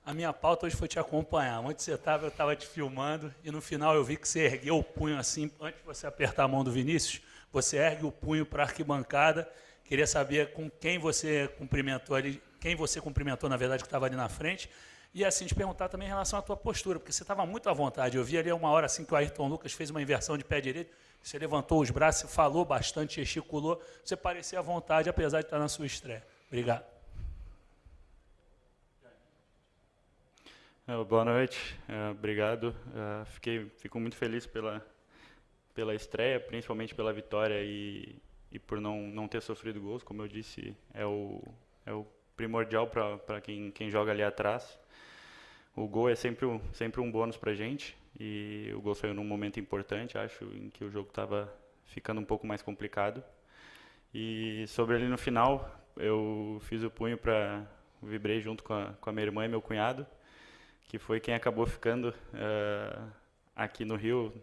A minha pauta hoje foi te acompanhar. Onde você estava, eu estava te filmando, e no final eu vi que você ergueu o punho assim, antes de você apertar a mão do Vinícius, você ergue o punho para a arquibancada. Queria saber com quem você cumprimentou ali, quem você cumprimentou, na verdade, que estava ali na frente. E assim, te perguntar também em relação à tua postura, porque você estava muito à vontade. Eu vi ali uma hora assim que o Ayrton Lucas fez uma inversão de pé direito, você levantou os braços, falou bastante, gesticulou, você parecia à vontade, apesar de estar na sua estreia. Obrigado. Boa noite, obrigado. Fico muito feliz pela estreia, principalmente pela vitória e por não ter sofrido gols, como eu disse, é o primordial para quem joga ali atrás. O gol é sempre um bônus para a gente, e o gol saiu num momento importante, acho, em que o jogo estava ficando um pouco mais complicado. E sobre ali no final, eu fiz o punho vibrei junto com a minha irmã e meu cunhado, que foi quem acabou ficando aqui no Rio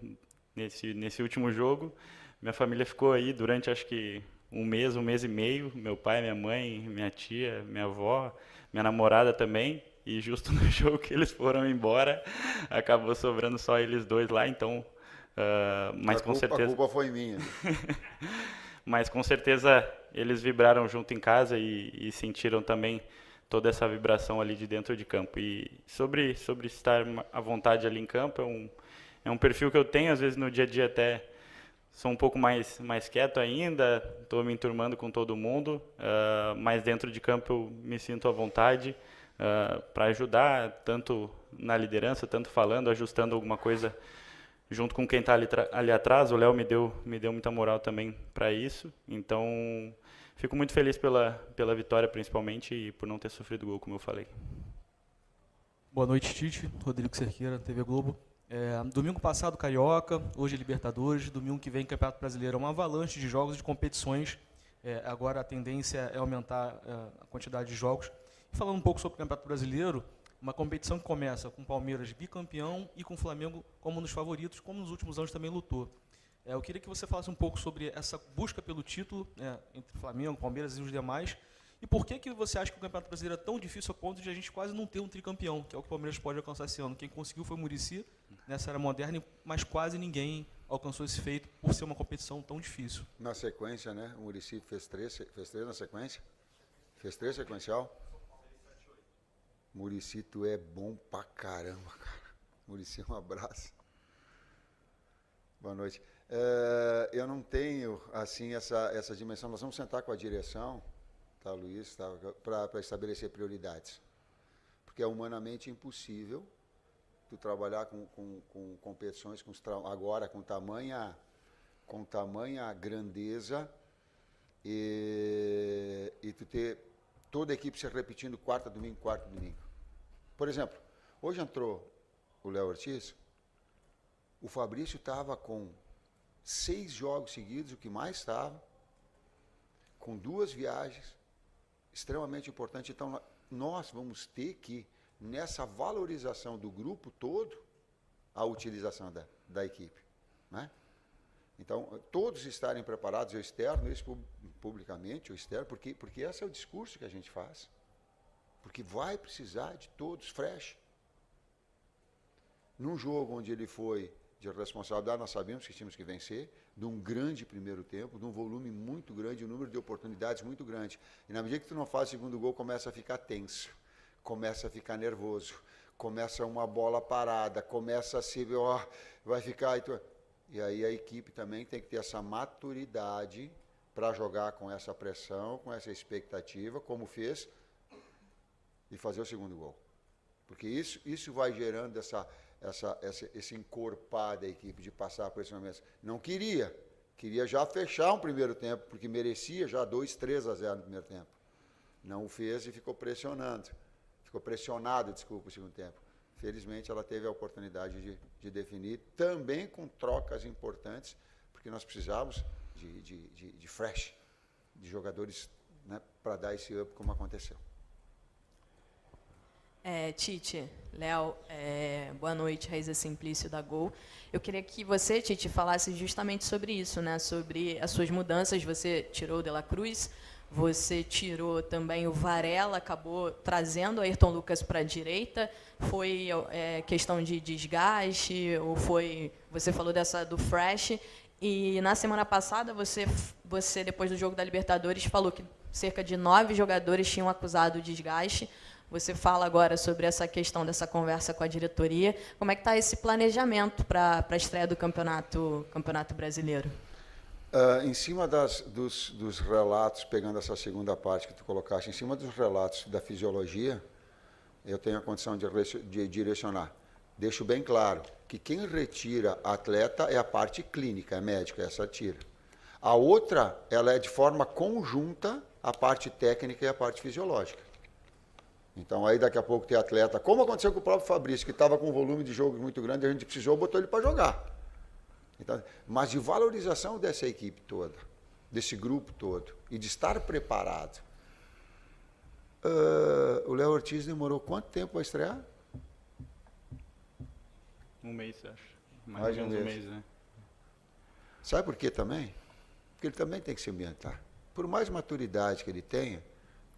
nesse último jogo. Minha família ficou aí durante, acho que, um mês e meio, meu pai, minha mãe, minha tia, minha avó, minha namorada também, e justo no jogo que eles foram embora, acabou sobrando só eles dois lá, então, mas com certeza... A culpa foi minha. Mas com certeza eles vibraram junto em casa e sentiram também toda essa vibração ali de dentro de campo. E sobre estar à vontade ali em campo, é um perfil que eu tenho, às vezes no dia a dia até sou um pouco mais quieto ainda, estou me enturmando com todo mundo, mas dentro de campo eu me sinto à vontade para ajudar, tanto na liderança, tanto falando, ajustando alguma coisa junto com quem está ali atrás. O Léo me deu muita moral também para isso, então fico muito feliz pela vitória, principalmente, e por não ter sofrido gol, como eu falei. Boa noite, Tite. Rodrigo Cerqueira, TV Globo. Domingo passado, Carioca, hoje Libertadores, domingo que vem, Campeonato Brasileiro. É uma avalanche de jogos e de competições. Agora a tendência é aumentar a quantidade de jogos. E falando um pouco sobre o Campeonato Brasileiro, uma competição que começa com o Palmeiras bicampeão e com o Flamengo como nos favoritos, como nos últimos anos também lutou. Eu queria que você falasse um pouco sobre essa busca pelo título entre Flamengo, Palmeiras e os demais, e por que você acha que o Campeonato Brasileiro é tão difícil a ponto de a gente quase não ter um tricampeão, que é o que o Palmeiras pode alcançar esse ano. Quem conseguiu foi o Muricy, nessa era moderna, mas quase ninguém alcançou esse feito por ser uma competição tão difícil. Na sequência, né? O Muricy fez três na sequência? Fez 3 sequencial? Muricy, tu é bom pra caramba, cara. Muricy, um abraço. Boa noite. Eu não tenho, assim, essa dimensão. Nós vamos sentar com a direção, tá, Luiz, tá, para estabelecer prioridades. Porque é humanamente impossível tu trabalhar com competições, agora com tamanha grandeza e tu ter toda a equipe se repetindo quarta, domingo. Por exemplo, hoje entrou o Léo Ortiz, o Fabrício estava com 6 jogos seguidos, o que mais estava, com 2 viagens, extremamente importante. Então, nós vamos ter que, nessa valorização do grupo todo, a utilização da equipe, né? Então, todos estarem preparados, eu externo isso publicamente, porque esse é o discurso que a gente faz. Porque vai precisar de todos fresh. Num jogo onde ele foi de responsabilidade, nós sabíamos que tínhamos que vencer, de um grande primeiro tempo, de um volume muito grande, um número de oportunidades muito grande. E na medida que tu não faz o segundo gol, começa a ficar tenso, começa a ficar nervoso, começa uma bola parada, começa a se... vai ficar... E aí a equipe também tem que ter essa maturidade para jogar com essa pressão, com essa expectativa, como fez, e fazer o segundo gol. Porque isso vai gerando esse encorpar da equipe de passar por esse momento. Não queria já fechar um primeiro tempo, porque merecia já 2-3-0 no primeiro tempo. Não o fez e ficou pressionado, o segundo tempo. Felizmente ela teve a oportunidade de definir, também com trocas importantes, porque nós precisávamos de fresh, de jogadores, né, para dar esse up como aconteceu. Tite, Léo, boa noite, Raíza Simplício da Gol. Eu queria que você, Tite, falasse justamente sobre isso, né? Sobre as suas mudanças. Você tirou o De La Cruz, você tirou também o Varela, acabou trazendo o Ayrton Lucas para a direita. Foi questão de desgaste, ou foi... Você falou do Fresh. E na semana passada, você, depois do jogo da Libertadores, falou que cerca de 9 jogadores tinham acusado desgaste. Você fala agora sobre essa questão dessa conversa com a diretoria. Como é que está esse planejamento para a estreia do Campeonato Brasileiro? Em cima dos relatos, pegando essa segunda parte que tu colocaste, em cima dos relatos da fisiologia, eu tenho a condição de direcionar. Deixo bem claro que quem retira atleta é a parte clínica, é médica, essa tira. A outra, ela é de forma conjunta, a parte técnica e a parte fisiológica. Então, aí daqui a pouco tem atleta, como aconteceu com o próprio Fabrício, que estava com um volume de jogo muito grande, a gente precisou, botou ele para jogar. Então, mas de valorização dessa equipe toda, desse grupo todo, e de estar preparado. O Léo Ortiz demorou quanto tempo para estrear? Um mês, acho. Mais ou de um menos um mês. mês, né? Sabe por quê também? Porque ele também tem que se ambientar. Por mais maturidade que ele tenha,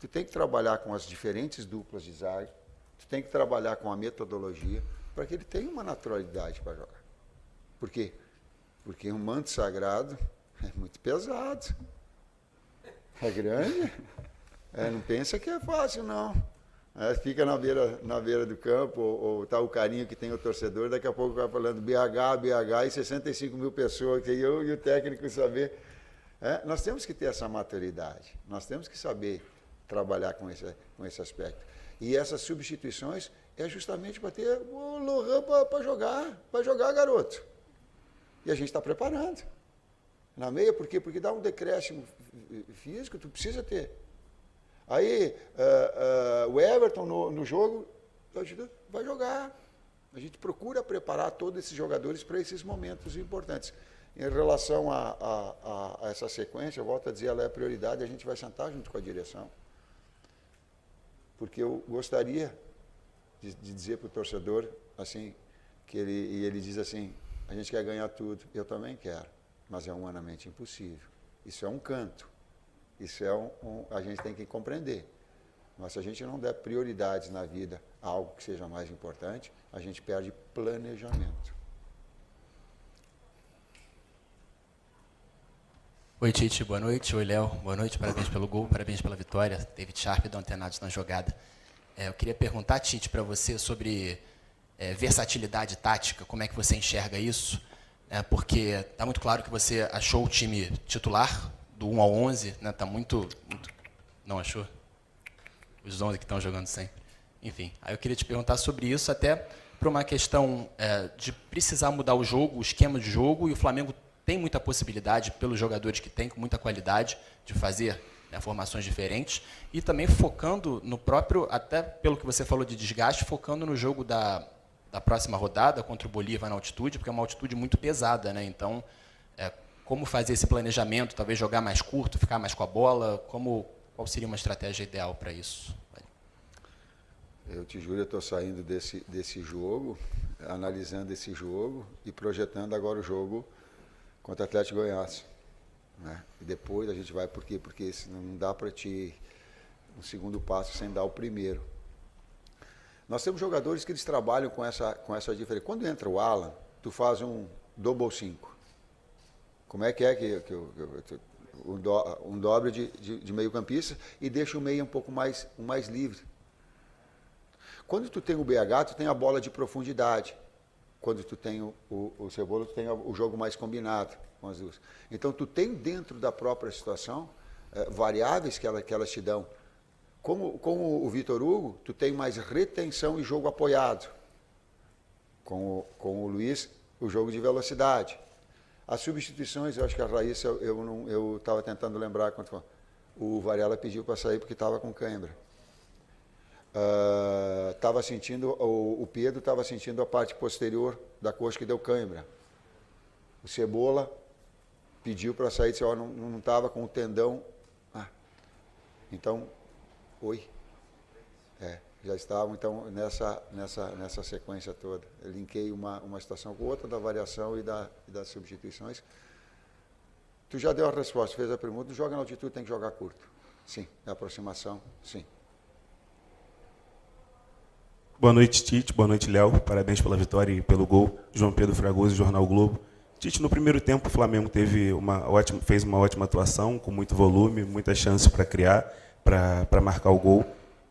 tu tem que trabalhar com as diferentes duplas de zaga, tu tem que trabalhar com a metodologia, para que ele tenha uma naturalidade para jogar. Por quê? Porque um manto sagrado é muito pesado. É grande. Não pensa que é fácil, não. Fica na beira do campo, ou tá o carinho que tem o torcedor, daqui a pouco vai falando BH, e 65 mil pessoas, que eu e o técnico saber. Nós temos que ter essa maturidade, nós temos que saber trabalhar com esse aspecto. E essas substituições é justamente para ter o Lohan para jogar, garoto. E a gente está preparando. Na meia, por quê? Porque dá um decréscimo físico, tu precisa ter. Aí, o Everton no jogo, vai jogar. A gente procura preparar todos esses jogadores para esses momentos importantes. Em relação a essa sequência, eu volto a dizer, ela é a prioridade, a gente vai sentar junto com a direção. Porque eu gostaria de dizer para o torcedor, assim, ele diz assim, a gente quer ganhar tudo, eu também quero, mas é humanamente impossível. Isso é um canto, isso é a gente tem que compreender. Mas se a gente não der prioridades na vida a algo que seja mais importante, a gente perde planejamento. Oi, Tite, boa noite. Oi, Léo, boa noite. Parabéns pelo gol, parabéns pela vitória. David Sharp do Antenados na jogada. Eu queria perguntar, Tite, para você sobre versatilidade tática, como é que você enxerga isso? Porque está muito claro que você achou o time titular, do 1 ao 11, né? Está muito... Não achou? Os 11 que estão jogando sem. Enfim, aí eu queria te perguntar sobre isso, até para uma questão de precisar mudar o jogo, o esquema de jogo, e o Flamengo tem muita possibilidade, pelos jogadores que tem, com muita qualidade, de fazer formações diferentes, e também focando no próprio, até pelo que você falou de desgaste, focando no jogo da próxima rodada contra o Bolívar na altitude, porque é uma altitude muito pesada, né? Então, como fazer esse planejamento, talvez jogar mais curto, ficar mais com a bola, qual seria uma estratégia ideal para isso? Eu te juro, eu estou saindo desse jogo, analisando esse jogo e projetando agora o jogo contra o Atlético Goiás. Né? E depois a gente vai, por quê? Porque não dá para te um segundo passo sem dar o primeiro. Nós temos jogadores que eles trabalham com essa diferença. Quando entra o Alan, tu faz um double 5. Como é que um dobre de meio campista e deixa o meio um pouco mais livre. Quando tu tem o BH, tu tem a bola de profundidade. Quando tu tem o Cebola, tu tem o jogo mais combinado com as duas. Então, tu tem dentro da própria situação variáveis que elas te dão. Com o Vitor Hugo, tu tem mais retenção e jogo apoiado. Com o Luiz, o jogo de velocidade. As substituições, eu acho que a Raíssa, eu estava tentando lembrar quando foi. O Varela pediu para sair porque estava com cãibra. O Pedro estava sentindo a parte posterior da coxa que deu cãibra. O Cebola pediu para sair, disse, não estava com o tendão. Então, já estavam então nessa sequência toda. Eu linkei uma situação com outra da variação e das substituições. Tu já deu a resposta, fez a pergunta, joga na altitude, tem que jogar curto. sim. A aproximação, sim. Boa noite, Tite. Boa noite, Léo. Parabéns pela vitória e pelo gol. João Pedro Fragoso, Jornal O Globo. Tite, no primeiro tempo, o Flamengo fez uma ótima atuação, com muito volume, muitas chances para criar, para marcar o gol.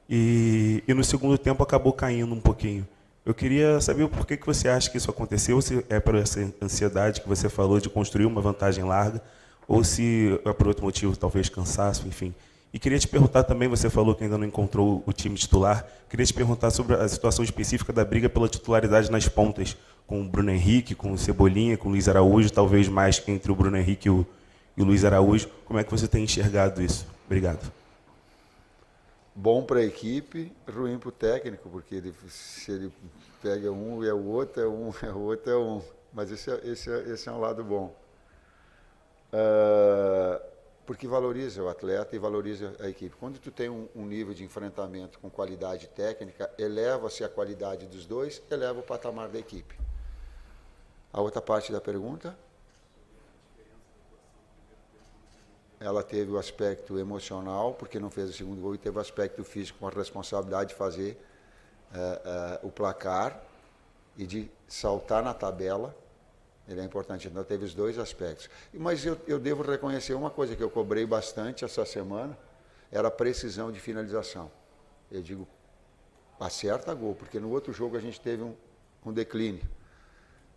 E no segundo tempo acabou caindo um pouquinho. Eu queria saber o porquê que você acha que isso aconteceu, se é por essa ansiedade que você falou de construir uma vantagem larga, ou se é por outro motivo, talvez cansaço, enfim. E queria te perguntar também, você falou que ainda não encontrou o time titular, queria te perguntar sobre a situação específica da briga pela titularidade nas pontas, com o Bruno Henrique, com o Cebolinha, com o Luiz Araújo, talvez mais entre o Bruno Henrique e o Luiz Araújo. Como é que você tem enxergado isso? Obrigado. Bom para a equipe, ruim para o técnico, porque se ele pega um e é o outro, é o outro é um. Mas esse é um lado bom. Porque valoriza o atleta e valoriza a equipe. Quando tu tem um nível de enfrentamento com qualidade técnica, eleva-se a qualidade dos dois, eleva o patamar da equipe. A outra parte da pergunta? Ela teve o aspecto emocional, porque não fez o segundo gol, e teve o aspecto físico, com a responsabilidade de fazer o placar e de saltar na tabela. Ele é importante, então teve os dois aspectos. Mas eu devo reconhecer uma coisa que eu cobrei bastante essa semana, era a precisão de finalização. Eu digo, acerta gol, porque no outro jogo a gente teve um declínio.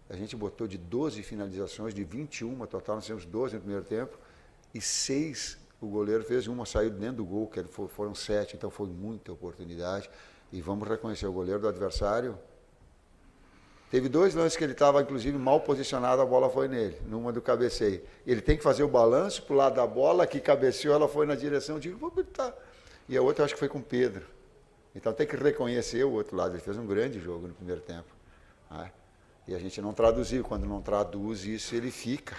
A gente botou de 12 finalizações, de 21 total, nós temos 12 no primeiro tempo, e 6 o goleiro fez, uma saiu dentro do gol, que foram 7, então foi muita oportunidade. E vamos reconhecer, o goleiro do adversário teve 2 lances que ele estava, inclusive, mal posicionado, a bola foi nele, numa do cabeceio. Ele tem que fazer o balanço para o lado da bola, que cabeceou, ela foi na direção, eu digo, vou botar. E a outra, eu acho que foi com o Pedro. Então tem que reconhecer o outro lado, ele fez um grande jogo no primeiro tempo. Né? E a gente não traduziu, quando não traduz isso, ele fica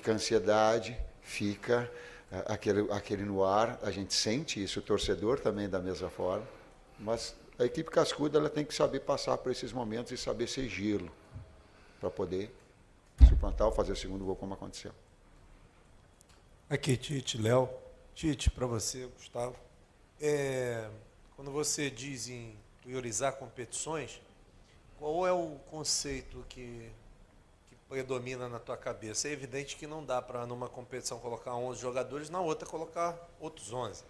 ansiedade, fica aquele no ar, a gente sente isso, o torcedor também da mesma forma, mas a equipe cascuda ela tem que saber passar por esses momentos e saber ser gelo para poder suplantar ou fazer o segundo gol como aconteceu. Aqui, Tite, Léo. Tite, para você, Gustavo. Quando você diz em priorizar competições, qual é o conceito que predomina na tua cabeça? É evidente que não dá para, numa competição, colocar 11 jogadores, na outra colocar outros 11.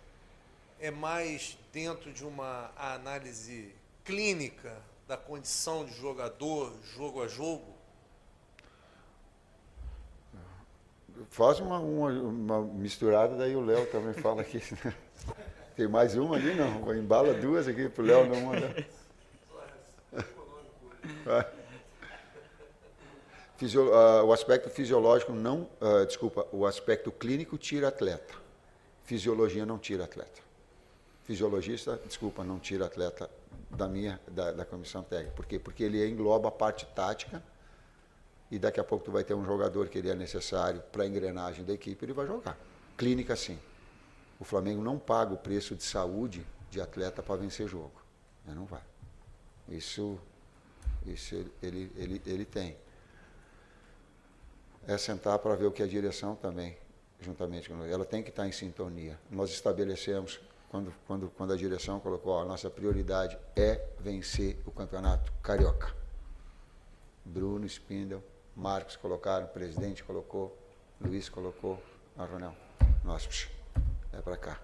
É mais dentro de uma análise clínica da condição de jogador, jogo a jogo? Faz uma misturada, daí o Léo também fala aqui. Tem mais uma ali? Não. Embala 2 aqui para o Léo não mandar. O aspecto fisiológico não... o aspecto clínico tira atleta. Fisiologia não tira atleta. Fisiologista, não tira atleta da comissão técnica. Por quê? Porque ele engloba a parte tática e daqui a pouco tu vai ter um jogador que ele é necessário para a engrenagem da equipe, ele vai jogar. Clínica, sim. O Flamengo não paga o preço de saúde de atleta para vencer jogo. Ele não vai. Isso ele tem. É sentar para ver o que a direção também, juntamente com nós. Ela tem que estar em sintonia. Nós estabelecemos... Quando a direção colocou, a nossa prioridade é vencer o campeonato carioca. Bruno, Spindel, Marcos colocaram, o presidente colocou, Luiz colocou, na reunião. Nós, é para cá.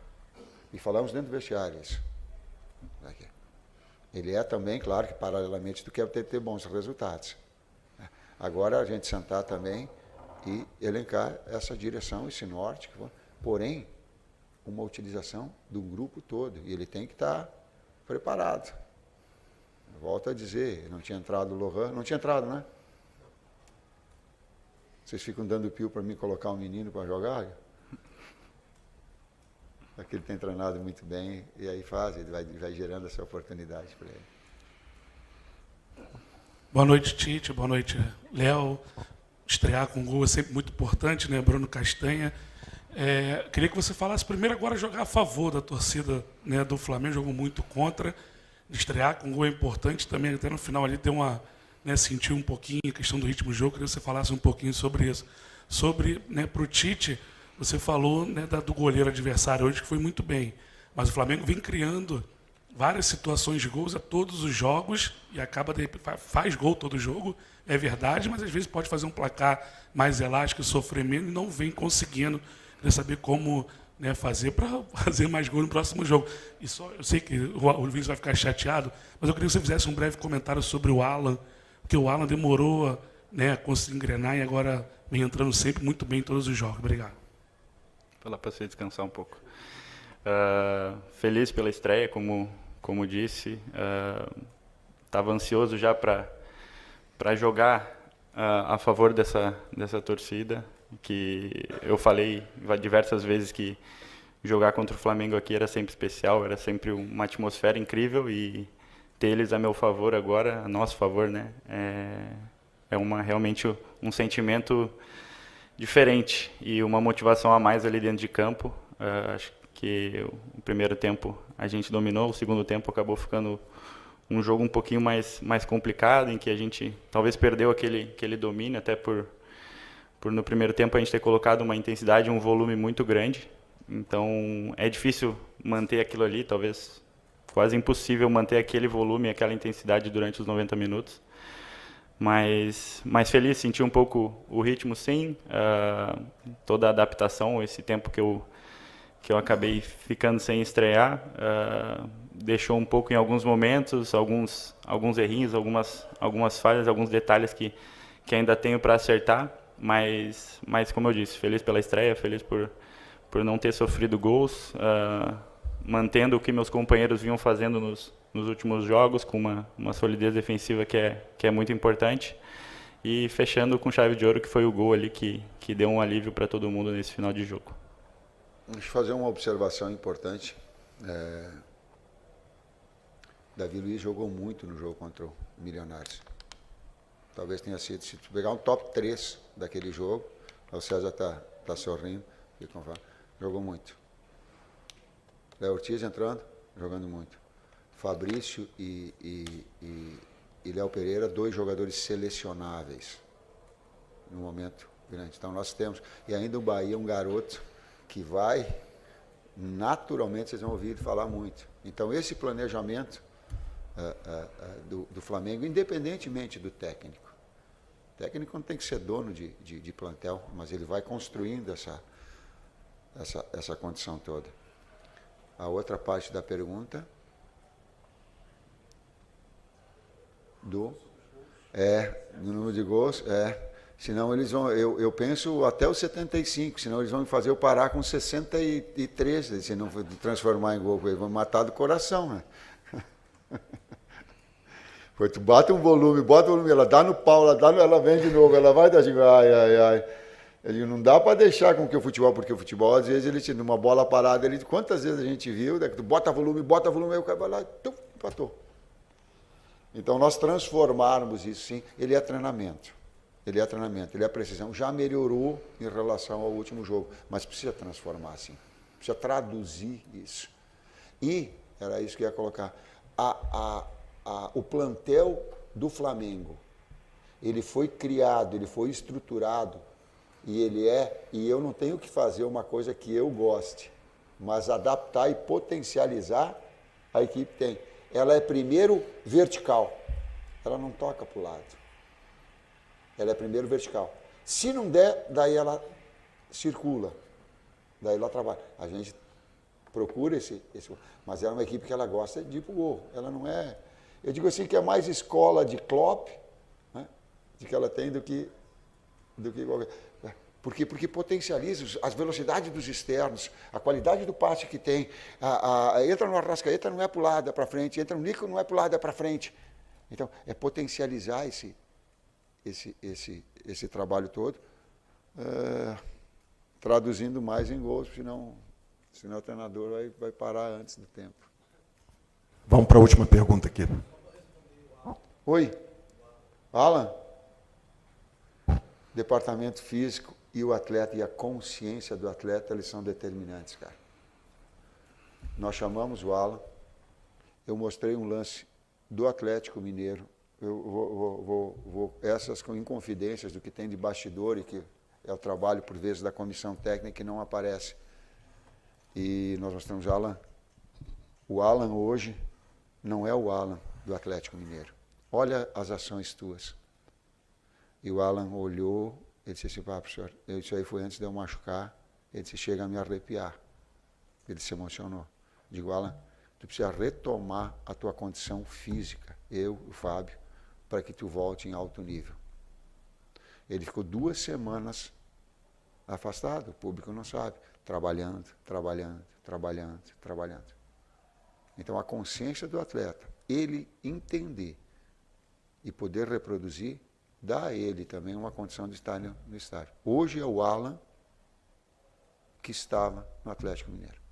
E falamos dentro do vestiário isso. Aqui. Ele é também, claro, que paralelamente tu quer ter bons resultados. Agora a gente sentar também e elencar essa direção, esse norte, porém, uma utilização do grupo todo, e ele tem que estar preparado. Volto a dizer, não tinha entrado o Lohan, não tinha entrado, né? Vocês ficam dando pio para mim colocar um menino para jogar? Porque ele tem treinado muito bem, e aí ele vai gerando essa oportunidade para ele. Boa noite, Tite, boa noite, Léo. Estrear com gol é sempre muito importante, né? Bruno Castanha. Queria que você falasse primeiro agora jogar a favor da torcida, né, do Flamengo, jogou muito contra, estrear com gol é importante também, até no final ali deu uma, né, sentiu um pouquinho a questão do ritmo do jogo, queria que você falasse um pouquinho sobre isso. Sobre, né, para o Tite, Você falou, né, do goleiro adversário hoje, que foi muito bem. Mas o Flamengo vem criando várias situações de gols a todos os jogos e acaba, faz gol todo jogo, é verdade, mas às vezes pode fazer um placar mais elástico, sofrer menos e não vem conseguindo. Queria saber como, né, fazer para fazer mais gol no próximo jogo. E só, eu sei que o Vinícius vai ficar chateado, mas eu queria que você fizesse um breve comentário sobre o Alan, porque o Alan demorou, né, a conseguir engrenar e agora vem entrando sempre muito bem em todos os jogos. Obrigado. Vou lá para você descansar um pouco. Feliz pela estreia, como disse. Estava ansioso já para jogar a favor dessa torcida, que eu falei diversas vezes que jogar contra o Flamengo aqui era sempre especial, era sempre uma atmosfera incrível, e ter eles a meu favor agora, a nosso favor, né, é realmente um sentimento diferente e uma motivação a mais ali dentro de campo. Acho que o primeiro tempo a gente dominou, o segundo tempo acabou ficando um jogo um pouquinho mais complicado, em que a gente talvez perdeu aquele domínio, até por no primeiro tempo a gente ter colocado uma intensidade, um volume muito grande. Então é difícil manter aquilo ali, talvez quase impossível manter aquele volume, aquela intensidade durante os 90 minutos. Mas feliz, senti um pouco o ritmo, sim, toda a adaptação, esse tempo que eu acabei ficando sem estrear, deixou um pouco em alguns momentos, alguns errinhos, algumas falhas, alguns detalhes que ainda tenho para acertar, mas como eu disse, feliz pela estreia, feliz por não ter sofrido gols, mantendo o que meus companheiros vinham fazendo nos últimos jogos, com uma solidez defensiva que é muito importante, e fechando com chave de ouro, que foi o gol ali que deu um alívio para todo mundo nesse final de jogo. Deixa eu fazer uma observação importante. Davi Luiz jogou muito no jogo contra o Milionários. Talvez tenha sido, se tu pegar um top 3 daquele jogo, o César está sorrindo, jogou muito. Léo Ortiz entrando, jogando muito. Fabrício e Léo Pereira, 2 jogadores selecionáveis no momento grande. Então nós temos, e ainda o Bahia, um garoto que vai, naturalmente vocês vão ouvir falar muito. Então esse planejamento do Flamengo, independentemente do técnico, o técnico não tem que ser dono de plantel, mas ele vai construindo essa condição toda. A outra parte da pergunta do número de gols, senão eles vão, eu penso até os 75, senão eles vão me fazer eu parar com 63, se não transformar em gol, eles vão matar do coração, né? Tu bota um volume, ela dá no pau, ela vem de novo, ela vai dar assim, ai. Ele não dá para deixar com que o futebol, porque o futebol, às vezes, ele tira uma bola parada, quantas vezes a gente viu, tu bota volume, aí o cara vai lá e empatou. Então, nós transformarmos isso, sim, ele é treinamento, ele é precisão. Já melhorou em relação ao último jogo, mas precisa transformar, sim. Precisa traduzir isso. E, era isso que eu ia colocar, o plantel do Flamengo, ele foi criado, ele foi estruturado, e eu não tenho que fazer uma coisa que eu goste, mas adaptar e potencializar a equipe tem. Ela é primeiro vertical, ela não toca para o lado. Ela é primeiro vertical. Se não der, daí ela circula, daí ela trabalha. A gente procura esse, mas ela é uma equipe que ela gosta de ir para o gol. Ela não é, eu digo assim que é mais escola de Klopp, né, de que ela tem do que qualquer. Porque potencializa as velocidades dos externos, a qualidade do passe que tem. Entra no Arrascaeta, não é para o lado, é para frente. Entra no Nico, não é para o lado, é para frente. Então, é potencializar esse trabalho todo, traduzindo mais em gols, senão o treinador vai parar antes do tempo. Vamos para a última pergunta aqui. Oi, Alan? Departamento físico e o atleta e a consciência do atleta, eles são determinantes, cara. Nós chamamos o Alan, eu mostrei um lance do Atlético Mineiro, eu vou essas com inconfidências do que tem de bastidor e que É o trabalho, por vezes, da comissão técnica que não aparece. E nós mostramos Alan. O Alan hoje não é o Alan do Atlético Mineiro. Olha as ações tuas. E o Alan olhou, ele disse assim, professor, isso aí foi antes de eu machucar. Ele disse, chega a me arrepiar. Ele se emocionou. Digo, Alan, tu precisa retomar a tua condição física, eu, o Fábio, para que tu volte em alto nível. Ele ficou 2 semanas afastado, o público não sabe, trabalhando. Então, a consciência do atleta, ele entender e poder reproduzir, dá a ele também uma condição de estar no estádio. Hoje é o Alan que estava no Atlético Mineiro.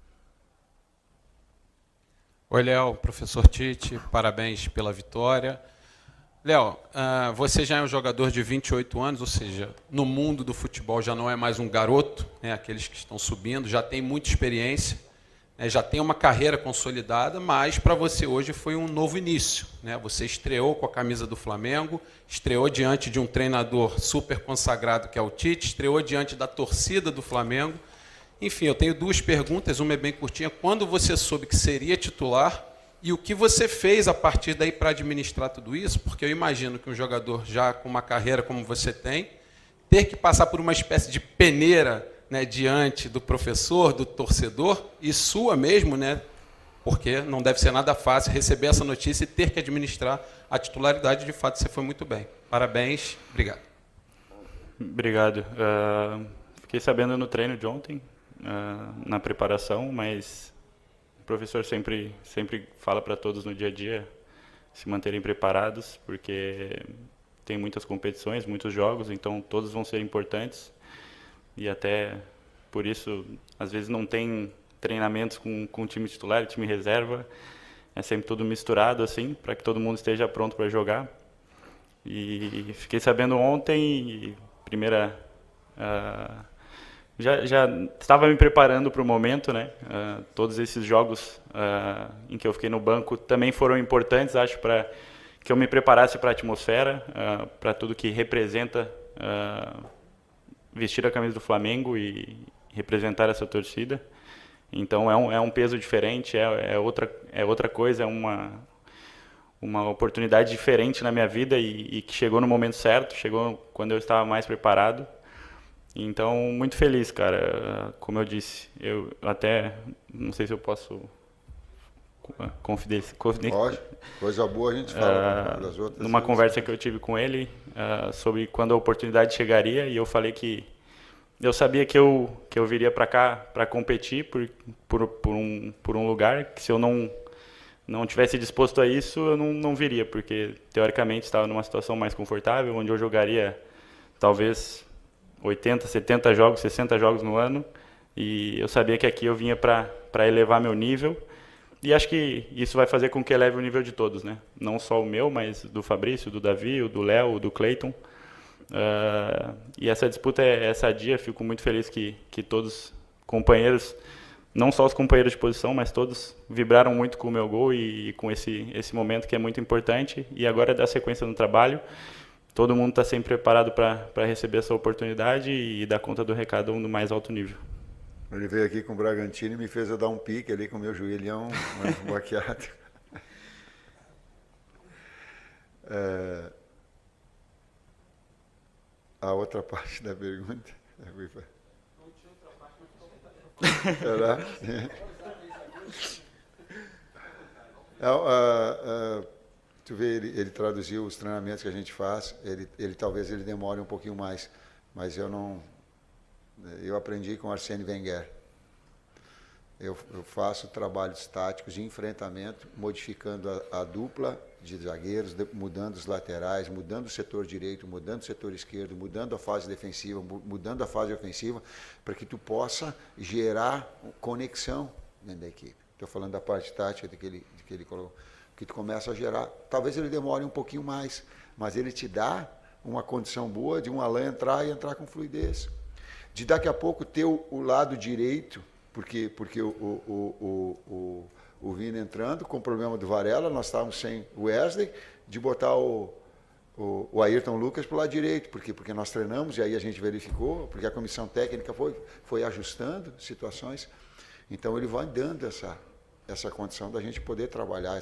Oi, Léo, professor Tite, parabéns pela vitória. Léo, você já é um jogador de 28 anos, ou seja, no mundo do futebol já não é mais um garoto, né, aqueles que estão subindo, já tem muita experiência, né, já tem uma carreira consolidada, mas para você hoje foi um novo início, né? Você estreou com a camisa do Flamengo, estreou diante de um treinador super consagrado que é o Tite, estreou diante da torcida do Flamengo. Enfim, eu tenho 2 perguntas, uma é bem curtinha. Quando você soube que seria titular e o que você fez a partir daí para administrar tudo isso? Porque eu imagino que um jogador já com uma carreira como você tem, ter que passar por uma espécie de peneira, né, diante do professor, do torcedor, e sua mesmo, né, porque não deve ser nada fácil receber essa notícia e ter que administrar a titularidade. De fato, você foi muito bem. Parabéns, obrigado. Obrigado. Fiquei sabendo no treino de ontem, na preparação, mas o professor sempre fala para todos no dia a dia se manterem preparados, porque tem muitas competições, muitos jogos, então todos vão ser importantes, e até por isso às vezes não tem treinamentos com time titular e time reserva, é sempre tudo misturado assim, para que todo mundo esteja pronto para jogar. E fiquei sabendo ontem, já estava me preparando para o momento, né? Todos esses jogos em que eu fiquei no banco também foram importantes, acho, para que eu me preparasse para a atmosfera, para tudo que representa vestir a camisa do Flamengo e representar essa torcida. Então é um peso diferente, é outra coisa, é uma oportunidade diferente na minha vida e que chegou no momento certo, chegou quando eu estava mais preparado. Então, muito feliz, cara. Como eu disse, eu até não sei se eu posso confidenciar. Pode, coisa boa a gente fala das outras. Numa conversa que eu tive com ele sobre quando a oportunidade chegaria, e eu falei que eu sabia que eu viria para cá para competir por um lugar, que se eu não tivesse disposto a isso, eu não viria, porque teoricamente estava numa situação mais confortável, onde eu jogaria talvez 80, 70 jogos, 60 jogos no ano, e eu sabia que aqui eu vinha para elevar meu nível, e acho que isso vai fazer com que eleve o nível de todos, né? Não só o meu, mas do Fabrício, do Davi, o do Léo, o do Cleiton. E essa disputa é sadia, fico muito feliz que todos companheiros, não só os companheiros de posição, mas todos vibraram muito com o meu gol e com esse momento que é muito importante, e agora é dar sequência no trabalho. Todo mundo está sempre preparado para receber essa oportunidade e dar conta do recado no mais alto nível. Ele veio aqui com o Bragantino e me fez eu dar um pique ali com o meu joelhão baqueado. A outra parte da pergunta. Será? Tu vê, ele traduziu os treinamentos que a gente faz, talvez ele demore um pouquinho mais, mas eu aprendi com Arsène Wenger. Eu faço trabalhos táticos de enfrentamento, modificando a dupla de zagueiros, mudando os laterais, mudando o setor direito, mudando o setor esquerdo, mudando a fase defensiva, mudando a fase ofensiva, para que tu possa gerar conexão dentro da equipe. Estou falando da parte tática que ele colocou. Que tu começa a gerar, talvez ele demore um pouquinho mais, mas ele te dá uma condição boa de um Alan entrar com fluidez. De daqui a pouco ter o lado direito, porque o Vini entrando com o problema do Varela, nós estávamos sem o Wesley, de botar o o Ayrton Lucas para o lado direito, porque nós treinamos e aí a gente verificou, porque a comissão técnica foi ajustando situações. Então ele vai dando essa condição da gente poder trabalhar